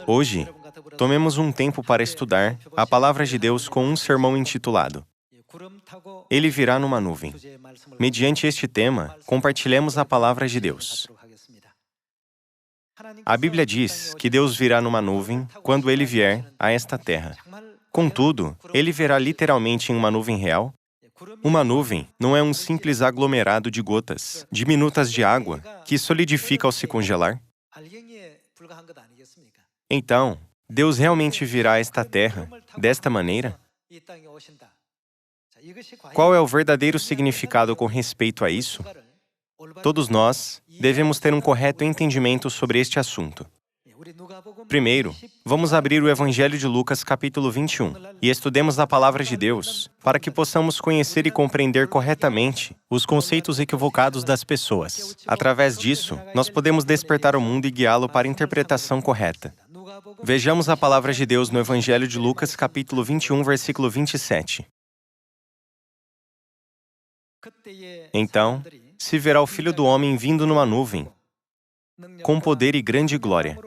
Hoje, tomemos um tempo para estudar a Palavra de Deus com um sermão intitulado Ele virá numa nuvem. Mediante este tema, compartilhemos a Palavra de Deus. A Bíblia diz que Deus virá numa nuvem quando Ele vier a esta terra. Contudo, Ele virá literalmente em uma nuvem real? Uma nuvem não é um simples aglomerado de gotas diminutas de água que solidifica ao se congelar? Então, Deus realmente virá a esta terra desta maneira? Qual é o verdadeiro significado com respeito a isso? Todos nós devemos ter um correto entendimento sobre este assunto. Primeiro, vamos abrir o Evangelho de Lucas, capítulo 21, e estudemos a Palavra de Deus, para que possamos conhecer e compreender corretamente os conceitos equivocados das pessoas. Através disso, nós podemos despertar o mundo e guiá-lo para a interpretação correta. Vejamos a Palavra de Deus no Evangelho de Lucas, capítulo 21, versículo 27. Então, se verá o Filho do Homem vindo numa nuvem, com poder e grande glória.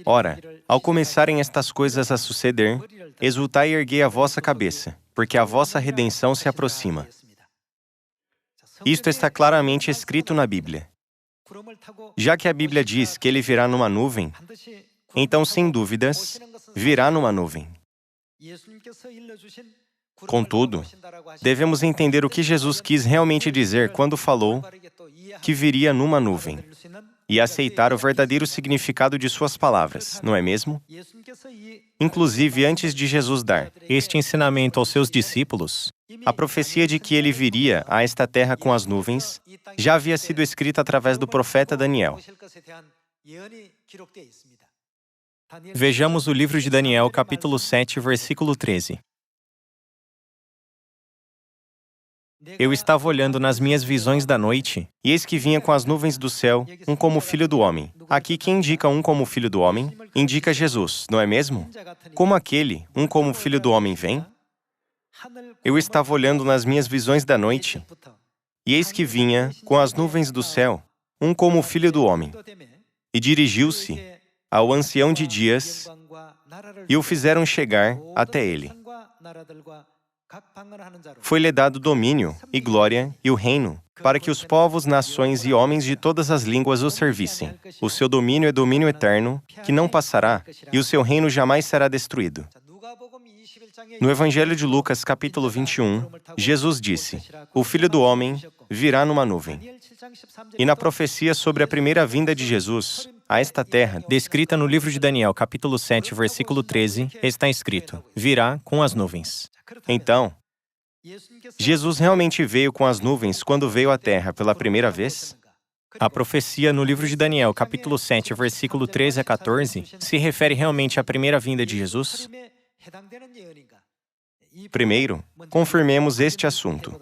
Ora, ao começarem estas coisas a suceder, exultai e erguei a vossa cabeça, porque a vossa redenção se aproxima. Isto está claramente escrito na Bíblia. Já que a Bíblia diz que Ele virá numa nuvem, então, sem dúvidas, virá numa nuvem. Contudo, devemos entender o que Jesus quis realmente dizer quando falou que viria numa nuvem, e aceitar o verdadeiro significado de suas palavras, não é mesmo? Inclusive, antes de Jesus dar este ensinamento aos seus discípulos, a profecia de que ele viria a esta terra com as nuvens já havia sido escrita através do profeta Daniel. Vejamos o livro de Daniel, capítulo 7, versículo 13. Eu estava olhando nas minhas visões da noite, e eis que vinha com as nuvens do céu, um como filho do homem. Aqui quem indica um como filho do homem, indica Jesus, não é mesmo? Como aquele, um como filho do homem, vem? Eu estava olhando nas minhas visões da noite, e eis que vinha com as nuvens do céu, um como filho do homem. E dirigiu-se ao ancião de dias, e o fizeram chegar até ele. Foi-lhe dado domínio, e glória, e o reino, para que os povos, nações e homens de todas as línguas o servissem. O seu domínio é domínio eterno, que não passará, e o seu reino jamais será destruído. No Evangelho de Lucas, capítulo 21, Jesus disse: O Filho do Homem virá numa nuvem. E na profecia sobre a primeira vinda de Jesus a esta terra, descrita no livro de Daniel, capítulo 7, versículo 13, está escrito: virá com as nuvens. Então, Jesus realmente veio com as nuvens quando veio à terra pela primeira vez? A profecia no livro de Daniel, capítulo 7, versículo 13 a 14, se refere realmente à primeira vinda de Jesus? Primeiro, confirmemos este assunto.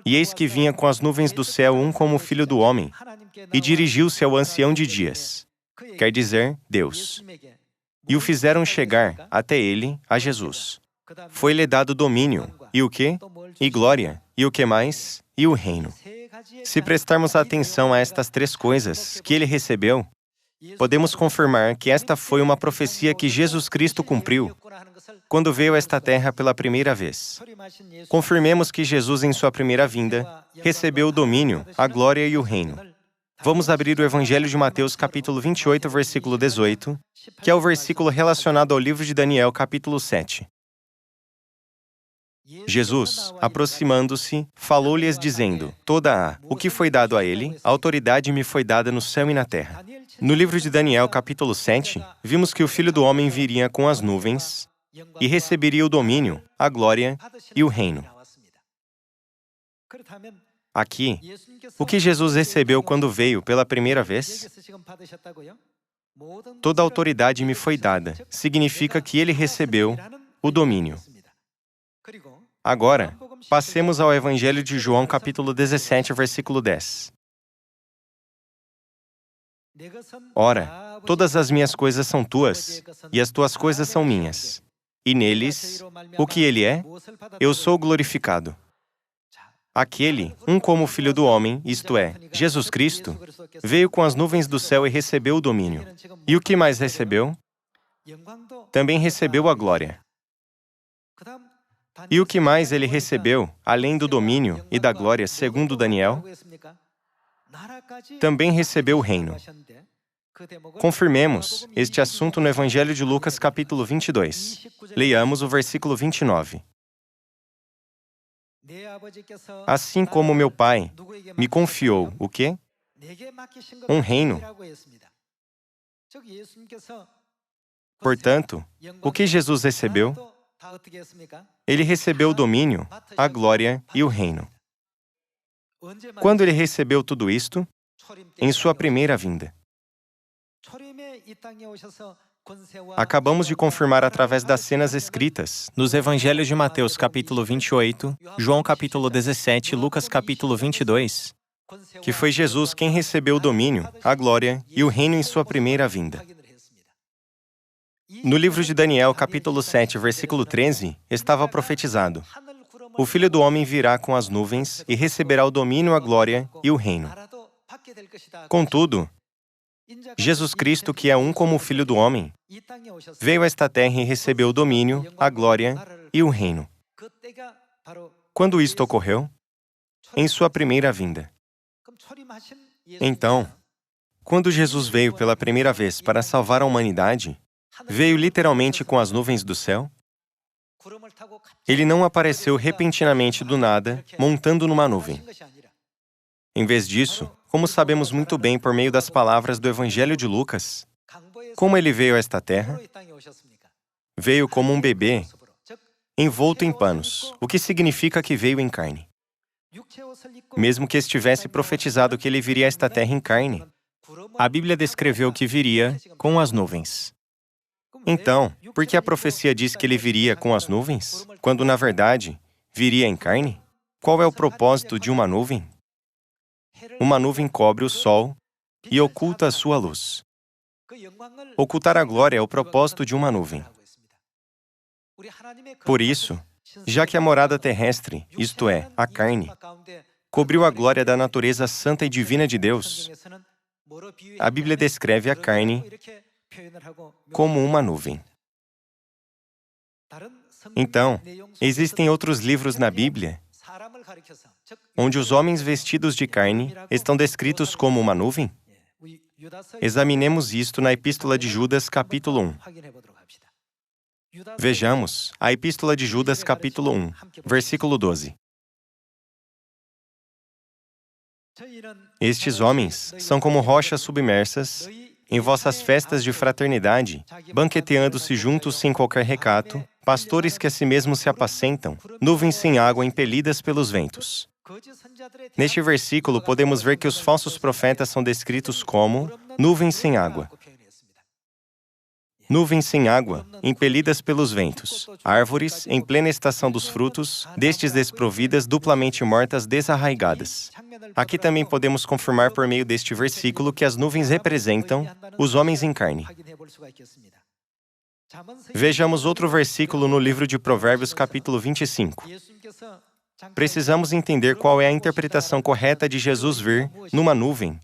E eis que vinha com as nuvens do céu um como filho do homem, e dirigiu-se ao ancião de dias, quer dizer, Deus. E o fizeram chegar até ele, a Jesus. Foi-lhe dado domínio, e o quê? E glória, e o que mais? E o reino. Se prestarmos atenção a estas três coisas que ele recebeu, podemos confirmar que esta foi uma profecia que Jesus Cristo cumpriu quando veio a esta terra pela primeira vez. Confirmemos que Jesus, em sua primeira vinda, recebeu o domínio, a glória e o reino. Vamos abrir o Evangelho de Mateus, capítulo 28, versículo 18, que é o versículo relacionado ao livro de Daniel, capítulo 7. Jesus, aproximando-se, falou-lhes dizendo: o que foi dado a ele, a autoridade me foi dada no céu e na terra. No livro de Daniel, capítulo 7, vimos que o Filho do Homem viria com as nuvens e receberia o domínio, a glória e o reino. Aqui, o que Jesus recebeu quando veio pela primeira vez? Toda a autoridade me foi dada. Significa que ele recebeu o domínio. Agora, passemos ao Evangelho de João, capítulo 17, versículo 10. Ora, todas as minhas coisas são tuas, e as tuas coisas são minhas. E neles, o que ele é? Eu sou glorificado. Aquele, como o Filho do Homem, isto é, Jesus Cristo, veio com as nuvens do céu e recebeu o domínio. E o que mais recebeu? Também recebeu a glória. E o que mais ele recebeu, além do domínio e da glória, segundo Daniel? Também recebeu o reino. Confirmemos este assunto no Evangelho de Lucas, capítulo 22. Leiamos o versículo 29. Assim como meu Pai me confiou o quê? Um reino. Portanto, o que Jesus recebeu? Ele recebeu o domínio, a glória e o reino. Quando ele recebeu tudo isto? Em sua primeira vinda. Acabamos de confirmar através das cenas escritas nos Evangelhos de Mateus capítulo 28, João capítulo 17 e Lucas capítulo 22, que foi Jesus quem recebeu o domínio, a glória e o reino em sua primeira vinda. No livro de Daniel capítulo 7, versículo 13, estava profetizado: o Filho do Homem virá com as nuvens e receberá o domínio, a glória e o reino. Contudo, Jesus Cristo, que é como o Filho do Homem, veio a esta terra e recebeu o domínio, a glória e o reino. Quando isto ocorreu? Em sua primeira vinda. Então, quando Jesus veio pela primeira vez para salvar a humanidade, veio literalmente com as nuvens do céu? Ele não apareceu repentinamente do nada, montando numa nuvem. Em vez disso, como sabemos muito bem por meio das palavras do Evangelho de Lucas, como ele veio a esta terra? Veio como um bebê, envolto em panos, o que significa que veio em carne. Mesmo que estivesse profetizado que ele viria a esta terra em carne, a Bíblia descreveu que viria com as nuvens. Então, por que a profecia diz que ele viria com as nuvens, quando na verdade viria em carne? Qual é o propósito de uma nuvem? Uma nuvem cobre o sol e oculta a sua luz. Ocultar a glória é o propósito de uma nuvem. Por isso, já que a morada terrestre, isto é, a carne, cobriu a glória da natureza santa e divina de Deus, a Bíblia descreve a carne como uma nuvem. Então, existem outros livros na Bíblia onde os homens vestidos de carne estão descritos como uma nuvem? Examinemos isto na Epístola de Judas, capítulo 1. Vejamos a Epístola de Judas, capítulo 1, versículo 12. Estes homens são como rochas submersas em vossas festas de fraternidade, banqueteando-se juntos sem qualquer recato, pastores que a si mesmos se apacentam, nuvens sem água impelidas pelos ventos. Neste versículo, podemos ver que os falsos profetas são descritos como nuvens sem água. Nuvens sem água, impelidas pelos ventos. Árvores, em plena estação dos frutos, destes desprovidas, duplamente mortas, desarraigadas. Aqui também podemos confirmar por meio deste versículo que as nuvens representam os homens em carne. Vejamos outro versículo no livro de Provérbios, capítulo 25. Precisamos entender qual é a interpretação correta de Jesus vir numa nuvem,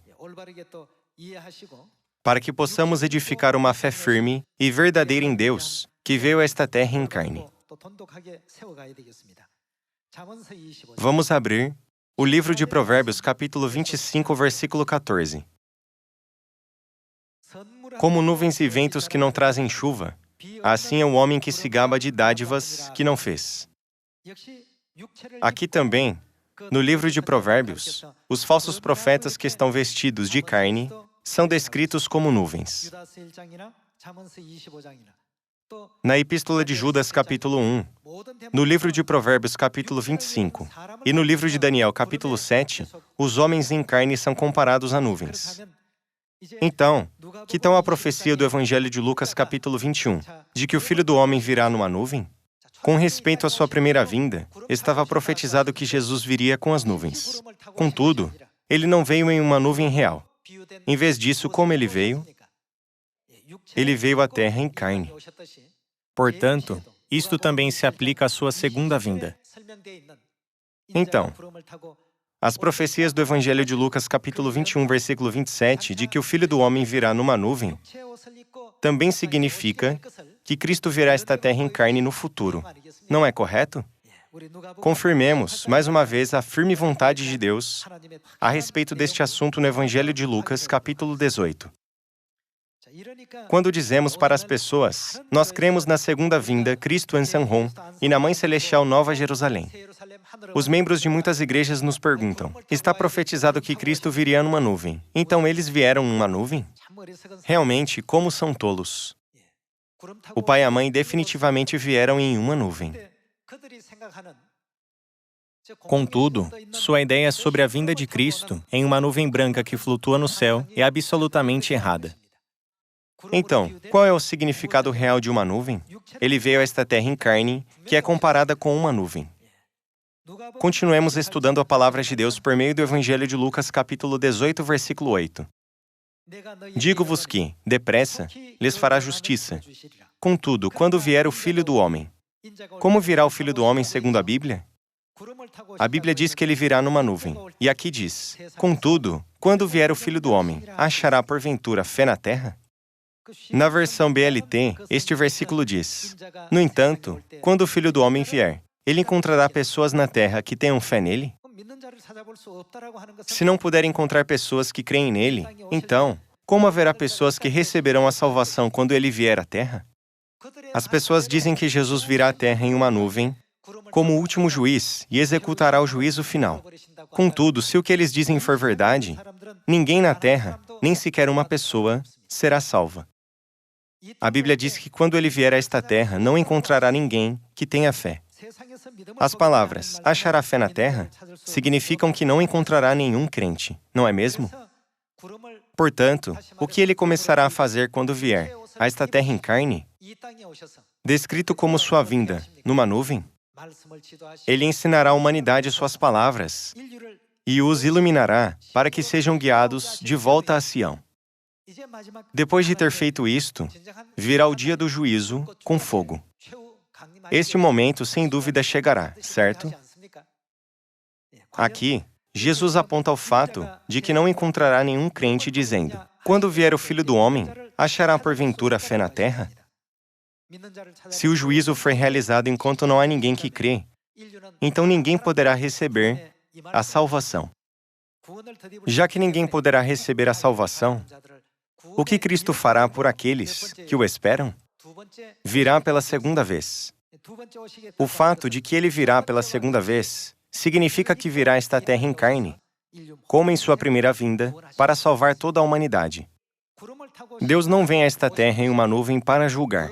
para que possamos edificar uma fé firme e verdadeira em Deus, que veio a esta terra em carne. Vamos abrir o livro de Provérbios, capítulo 25, versículo 14. Como nuvens e ventos que não trazem chuva, assim é o homem que se gaba de dádivas que não fez. Aqui também, no livro de Provérbios, os falsos profetas que estão vestidos de carne são descritos como nuvens. Na Epístola de Judas, capítulo 1, no livro de Provérbios, capítulo 25, e no livro de Daniel, capítulo 7, os homens em carne são comparados a nuvens. Então, que tal a profecia do Evangelho de Lucas, capítulo 21, de que o Filho do Homem virá numa nuvem? Com respeito à sua primeira vinda, estava profetizado que Jesus viria com as nuvens. Contudo, ele não veio em uma nuvem real. Em vez disso, como ele veio? Ele veio à terra em carne. Portanto, isto também se aplica à sua segunda vinda. Então, as profecias do Evangelho de Lucas, capítulo 21, versículo 27, de que o Filho do Homem virá numa nuvem, também significa que Cristo virá a esta terra em carne no futuro. Não é correto? Confirmemos, mais uma vez, a firme vontade de Deus a respeito deste assunto no Evangelho de Lucas, capítulo 18. Quando dizemos para as pessoas, nós cremos na segunda vinda, Cristo en Sanhom, e na Mãe Celestial Nova Jerusalém. Os membros de muitas igrejas nos perguntam, está profetizado que Cristo viria numa nuvem. Então eles vieram numa nuvem? Realmente, como são tolos. O pai e a mãe definitivamente vieram em uma nuvem. Contudo, sua ideia sobre a vinda de Cristo em uma nuvem branca que flutua no céu é absolutamente errada. Então, qual é o significado real de uma nuvem? Ele veio a esta terra em carne, que é comparada com uma nuvem. Continuemos estudando a palavra de Deus por meio do Evangelho de Lucas, capítulo 18, versículo 8. Digo-vos que, depressa, lhes fará justiça. Contudo, quando vier o Filho do Homem, como virá o Filho do Homem segundo a Bíblia? A Bíblia diz que ele virá numa nuvem. E aqui diz, contudo, quando vier o Filho do Homem, achará porventura fé na terra? Na versão BLT, este versículo diz, no entanto, quando o Filho do Homem vier, ele encontrará pessoas na terra que tenham fé nele? Se não puder encontrar pessoas que creem nele, então, como haverá pessoas que receberão a salvação quando ele vier à terra? As pessoas dizem que Jesus virá à terra em uma nuvem, como o último juiz, e executará o juízo final. Contudo, se o que eles dizem for verdade, ninguém na terra, nem sequer uma pessoa, será salva. A Bíblia diz que quando ele vier a esta terra, não encontrará ninguém que tenha fé. As palavras, achará fé na terra, significam que não encontrará nenhum crente, não é mesmo? Portanto, o que ele começará a fazer quando vier a esta terra em carne? Descrito como sua vinda, numa nuvem? Ele ensinará à humanidade suas palavras e os iluminará para que sejam guiados de volta a Sião. Depois de ter feito isto, virá o dia do juízo com fogo. Este momento, sem dúvida, chegará, certo? Aqui, Jesus aponta ao fato de que não encontrará nenhum crente dizendo, quando vier o Filho do Homem, achará porventura fé na terra? Se o juízo for realizado enquanto não há ninguém que crê, então ninguém poderá receber a salvação. Já que ninguém poderá receber a salvação, o que Cristo fará por aqueles que o esperam? Virá pela segunda vez. O fato de que ele virá pela segunda vez significa que virá esta terra em carne, como em sua primeira vinda, para salvar toda a humanidade. Deus não vem a esta terra em uma nuvem para julgar.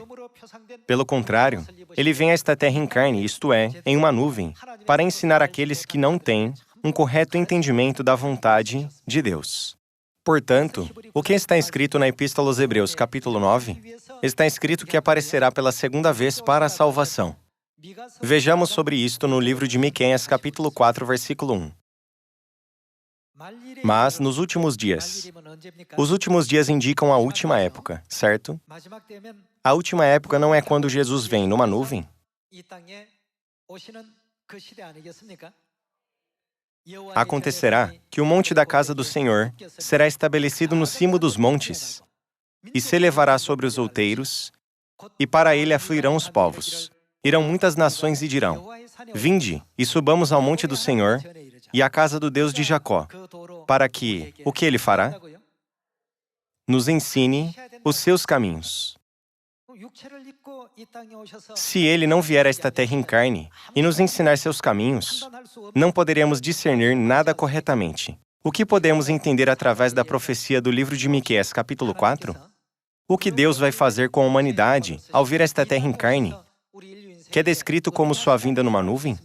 Pelo contrário, ele vem a esta terra em carne, isto é, em uma nuvem, para ensinar aqueles que não têm um correto entendimento da vontade de Deus. Portanto, o que está escrito na Epístola aos Hebreus, capítulo 9, está escrito que aparecerá pela segunda vez para a salvação. Vejamos sobre isto no livro de Miqueias, capítulo 4, versículo 1. Mas, nos últimos dias, os últimos dias indicam a última época, certo? A última época não é quando Jesus vem numa nuvem? Acontecerá que o monte da casa do Senhor será estabelecido no cimo dos montes, e se elevará sobre os outeiros, e para ele afluirão os povos. Irão muitas nações e dirão, vinde, e subamos ao monte do Senhor, e à casa do Deus de Jacó, para que, o que ele fará? Nos ensine os seus caminhos. Se ele não vier a esta terra em carne e nos ensinar seus caminhos, não poderemos discernir nada corretamente. O que podemos entender através da profecia do livro de Miqueias, capítulo 4? O que Deus vai fazer com a humanidade ao vir a esta terra em carne, que é descrito como sua vinda numa nuvem?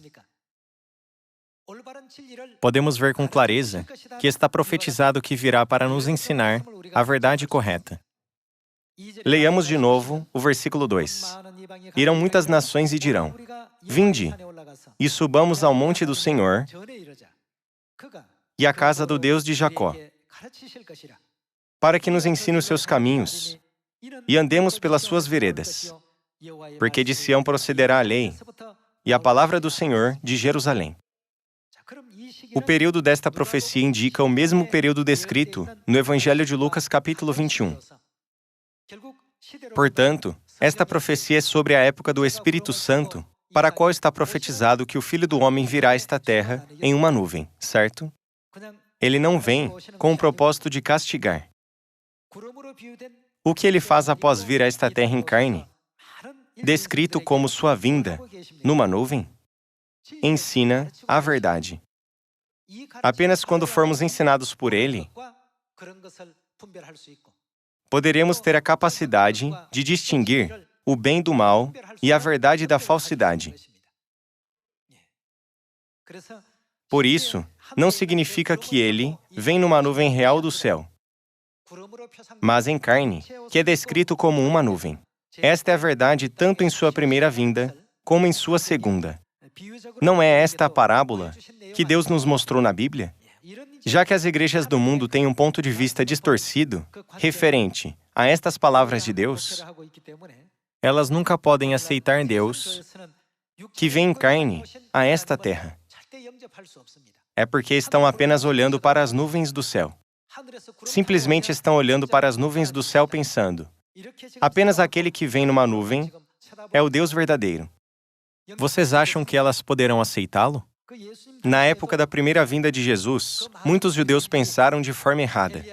Podemos ver com clareza que está profetizado que virá para nos ensinar a verdade correta. Leiamos de novo o versículo 2. Irão muitas nações e dirão, vinde, e subamos ao monte do Senhor e à casa do Deus de Jacó, para que nos ensine os seus caminhos e andemos pelas suas veredas. Porque de Sião procederá a lei e a palavra do Senhor de Jerusalém. O período desta profecia indica o mesmo período descrito no Evangelho de Lucas, capítulo 21. Portanto, esta profecia é sobre a época do Espírito Santo, para a qual está profetizado que o Filho do Homem virá a esta terra em uma nuvem, certo? Ele não vem com o propósito de castigar. O que ele faz após vir a esta terra em carne, descrito como sua vinda numa nuvem, ensina a verdade. Apenas quando formos ensinados por ele, poderemos ter a capacidade de distinguir o bem do mal e a verdade da falsidade. Por isso, não significa que ele vem numa nuvem real do céu, mas em carne, que é descrito como uma nuvem. Esta é a verdade tanto em sua primeira vinda, como em sua segunda. Não é esta a parábola que Deus nos mostrou na Bíblia? Já que as igrejas do mundo têm um ponto de vista distorcido, referente a estas palavras de Deus, elas nunca podem aceitar Deus, que vem em carne, a esta terra. É porque estão apenas olhando para as nuvens do céu. Simplesmente estão olhando para as nuvens do céu pensando: apenas aquele que vem numa nuvem é o Deus verdadeiro. Vocês acham que elas poderão aceitá-lo? Na época da primeira vinda de Jesus, muitos judeus pensaram de forma errada.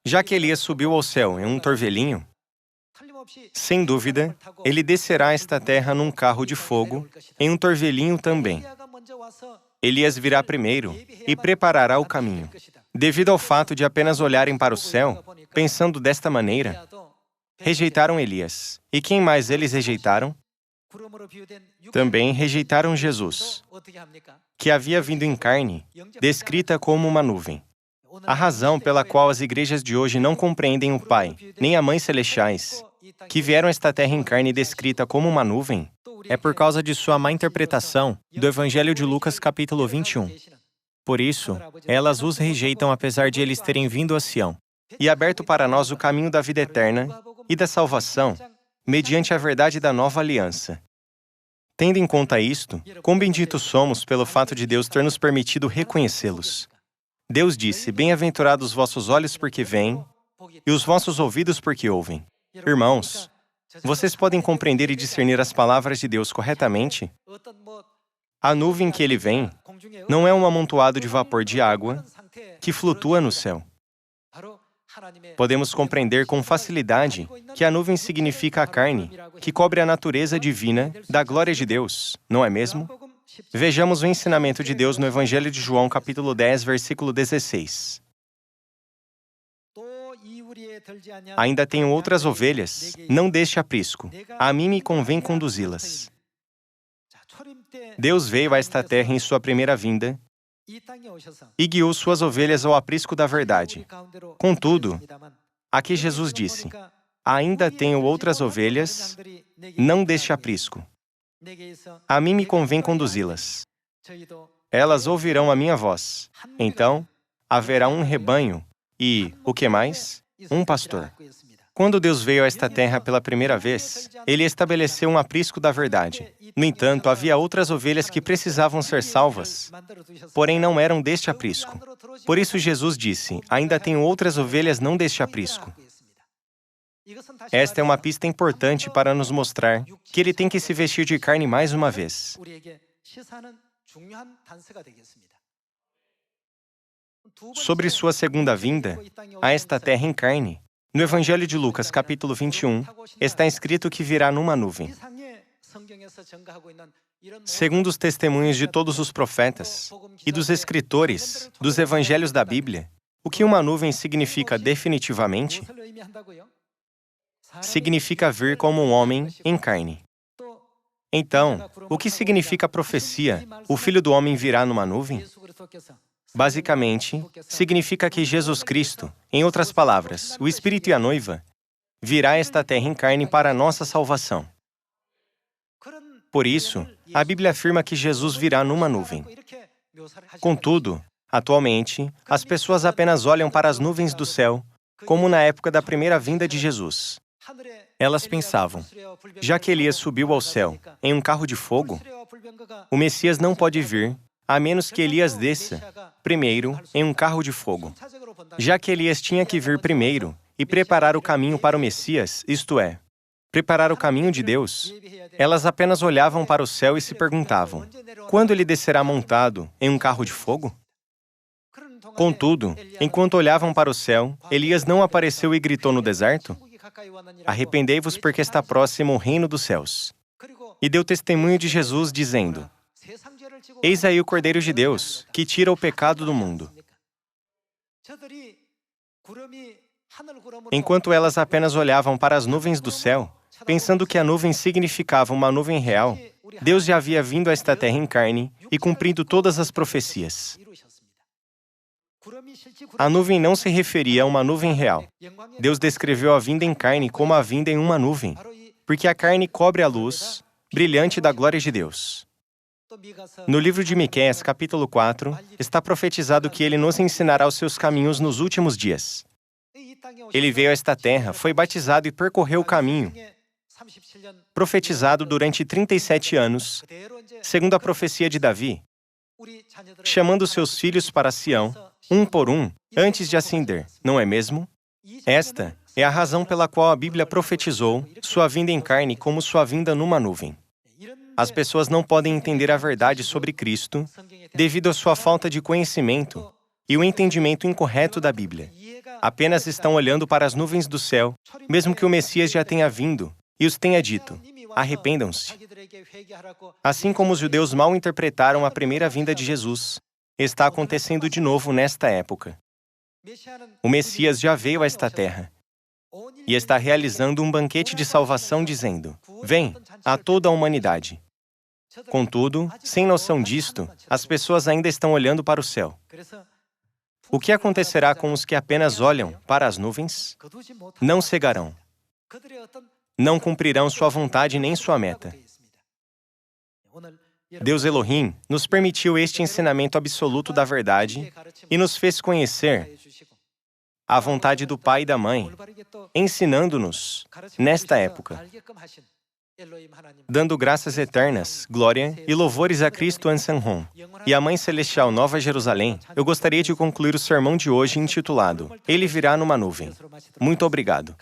Já que Elias subiu ao céu em um torvelinho, sem dúvida, ele descerá a esta terra num carro de fogo, em um torvelinho também. Elias virá primeiro e preparará o caminho. Devido ao fato de apenas olharem para o céu, pensando desta maneira, rejeitaram Elias. E quem mais eles rejeitaram? Também rejeitaram Jesus, que havia vindo em carne, descrita como uma nuvem. A razão pela qual as igrejas de hoje não compreendem o Pai, nem a Mãe Celestiais, que vieram a esta terra em carne descrita como uma nuvem, é por causa de sua má interpretação do Evangelho de Lucas, capítulo 21. Por isso, elas os rejeitam apesar de eles terem vindo a Sião e aberto para nós o caminho da vida eterna e da salvação, mediante a verdade da nova aliança. Tendo em conta isto, quão benditos somos pelo fato de Deus ter nos permitido reconhecê-los. Deus disse: bem-aventurados os vossos olhos porque veem, e os vossos ouvidos porque ouvem. Irmãos, vocês podem compreender e discernir as palavras de Deus corretamente? A nuvem que ele vem não é um amontoado de vapor de água que flutua no céu. Podemos compreender com facilidade que a nuvem significa a carne, que cobre a natureza divina da glória de Deus, não é mesmo? Vejamos o ensinamento de Deus no Evangelho de João, capítulo 10, versículo 16. Ainda tenho outras ovelhas, não deste aprisco. A mim me convém conduzi-las. Deus veio a esta terra em sua primeira vinda e guiou suas ovelhas ao aprisco da verdade. Contudo, aqui Jesus disse: ainda tenho outras ovelhas, não deste aprisco. A mim me convém conduzi-las. Elas ouvirão a minha voz. Então, haverá um rebanho e, o que mais? Um pastor. Quando Deus veio a esta terra pela primeira vez, ele estabeleceu um aprisco da verdade. No entanto, havia outras ovelhas que precisavam ser salvas, porém não eram deste aprisco. Por isso Jesus disse: ainda tenho outras ovelhas não deste aprisco. Esta é uma pista importante para nos mostrar que ele tem que se vestir de carne mais uma vez. Sobre sua segunda vinda a esta terra em carne, no Evangelho de Lucas, capítulo 21, está escrito que virá numa nuvem. Segundo os testemunhos de todos os profetas e dos escritores dos evangelhos da Bíblia, o que uma nuvem significa definitivamente? Significa vir como um homem em carne. Então, o que significa a profecia, o Filho do Homem virá numa nuvem? Basicamente, significa que Jesus Cristo, em outras palavras, o Espírito e a noiva, virá a esta terra em carne para a nossa salvação. Por isso, a Bíblia afirma que Jesus virá numa nuvem. Contudo, atualmente, as pessoas apenas olham para as nuvens do céu, como na época da primeira vinda de Jesus. Elas pensavam: já que Elias subiu ao céu em um carro de fogo, o Messias não pode vir a menos que Elias desça, primeiro, em um carro de fogo. Já que Elias tinha que vir primeiro e preparar o caminho para o Messias, isto é, preparar o caminho de Deus, elas apenas olhavam para o céu e se perguntavam: quando ele descerá montado em um carro de fogo? Contudo, enquanto olhavam para o céu, Elias não apareceu e gritou no deserto: arrependei-vos porque está próximo o reino dos céus. E deu testemunho de Jesus, dizendo: eis aí o Cordeiro de Deus, que tira o pecado do mundo. Enquanto elas apenas olhavam para as nuvens do céu, pensando que a nuvem significava uma nuvem real, Deus já havia vindo a esta terra em carne e cumprido todas as profecias. A nuvem não se referia a uma nuvem real. Deus descreveu a vinda em carne como a vinda em uma nuvem, porque a carne cobre a luz brilhante da glória de Deus. No livro de Miqueias, capítulo 4, está profetizado que ele nos ensinará os seus caminhos nos últimos dias. Ele veio a esta terra, foi batizado e percorreu o caminho, profetizado durante 37 anos, segundo a profecia de Davi, chamando seus filhos para Sião, um por um, antes de ascender, não é mesmo? Esta é a razão pela qual a Bíblia profetizou sua vinda em carne como sua vinda numa nuvem. As pessoas não podem entender a verdade sobre Cristo devido à sua falta de conhecimento e o entendimento incorreto da Bíblia. Apenas estão olhando para as nuvens do céu, mesmo que o Messias já tenha vindo e os tenha dito: arrependam-se. Assim como os judeus mal interpretaram a primeira vinda de Jesus, está acontecendo de novo nesta época. O Messias já veio a esta terra e está realizando um banquete de salvação dizendo: vem a toda a humanidade. Contudo, sem noção disto, as pessoas ainda estão olhando para o céu. O que acontecerá com os que apenas olham para as nuvens? Não cegarão. Não cumprirão sua vontade nem sua meta. Deus Elohim nos permitiu este ensinamento absoluto da verdade e nos fez conhecer a vontade do Pai e da Mãe, ensinando-nos nesta época. Dando graças eternas, glória e louvores a Cristo Ansanhon e à Mãe Celestial Nova Jerusalém, eu gostaria de concluir o sermão de hoje intitulado: Ele virá numa nuvem. Muito obrigado.